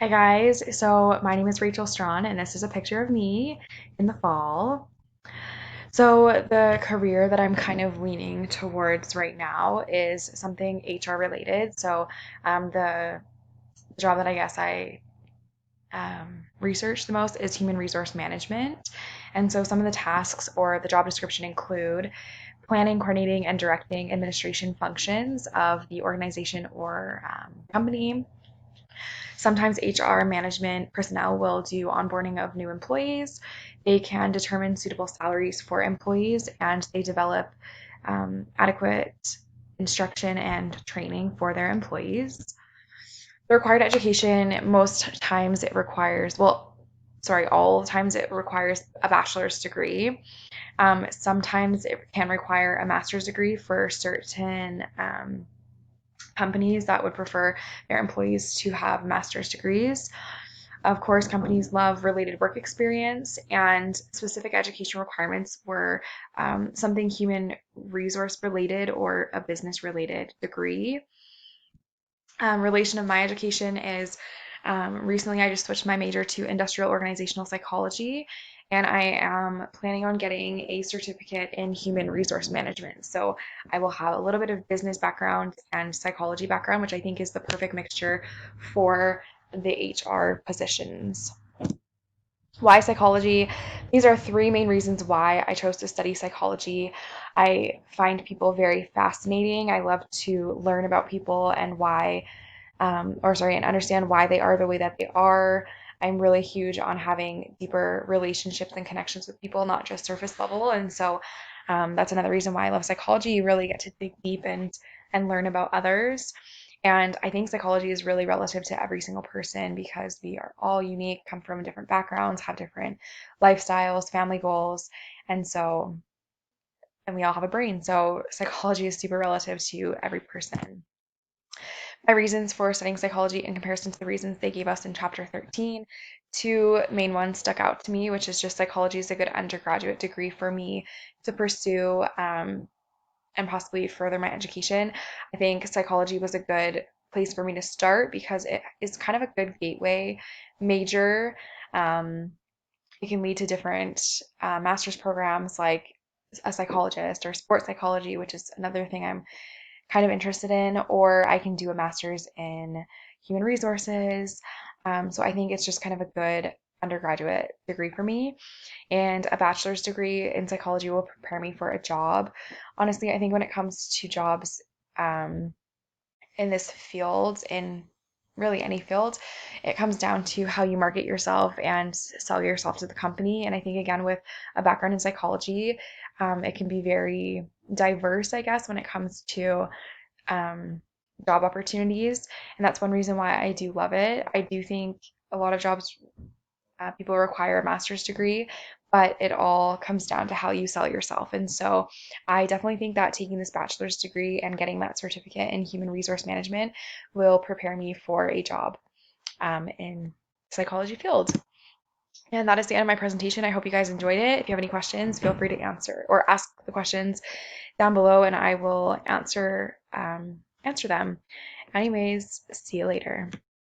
Hi guys, so my name is Rachel Strawn and this is a picture of me in the fall. So the career that I'm kind of leaning towards right now is something HR related. The job that I guess I research the most is human resource management. And so some of the tasks or the job description include planning, coordinating, and directing administration functions of the organization or company. Sometimes HR management personnel will do onboarding of new employees. They can determine suitable salaries for employees and they develop adequate instruction and training for their employees. The required education, most times it requires, all the times it requires a bachelor's degree. Sometimes it can require a master's degree for certain companies that would prefer their employees to have master's degrees. Of course, companies love related work experience, and specific education requirements were something human resource related or a business related degree. Relation of my education is recently I just switched my major to industrial organizational psychology, and I am planning on getting a certificate in human resource management. So I will have a little bit of business background and psychology background, which I think is the perfect mixture for the HR positions. Why psychology? These are three main reasons why I chose to study psychology. I find people very fascinating. I love to learn about people and and understand why they are the way that they are. I'm really huge on having deeper relationships and connections with people, not just surface level. That's another reason why I love psychology. You really get to dig deep and learn about others. And I think psychology is really relative to every single person because we are all unique, come from different backgrounds, have different lifestyles, family goals, and so and we all have a brain. So psychology is super relative to every person. My reasons for studying psychology in comparison to the reasons they gave us in chapter 13, two main ones stuck out to me, which is just psychology is a good undergraduate degree for me to pursue and possibly further my education. I think psychology was a good place for me to start because it is kind of a good gateway major. Um, it can lead to different master's programs like a psychologist or sports psychology, which is another thing I'm kind of interested in, or I can do a master's in human resources. So I think it's just kind of a good undergraduate degree for me. And a bachelor's degree in psychology will prepare me for a job. Honestly, I think when it comes to jobs um, in this field, in really any field, it comes down to how you market yourself and sell yourself to the company. And I think, again, with a background in psychology, it can be very diverse, I guess, when it comes to um, job opportunities. And that's one reason why I do love it. I do think a lot of jobs, people require a master's degree, but it all comes down to how you sell yourself. And so I definitely think that taking this bachelor's degree and getting that certificate in human resource management will prepare me for a job in psychology field. And that is the end of my presentation. I hope you guys enjoyed it. If you have any questions, feel free to answer or ask the questions down below and I will answer them. Anyways, see you later.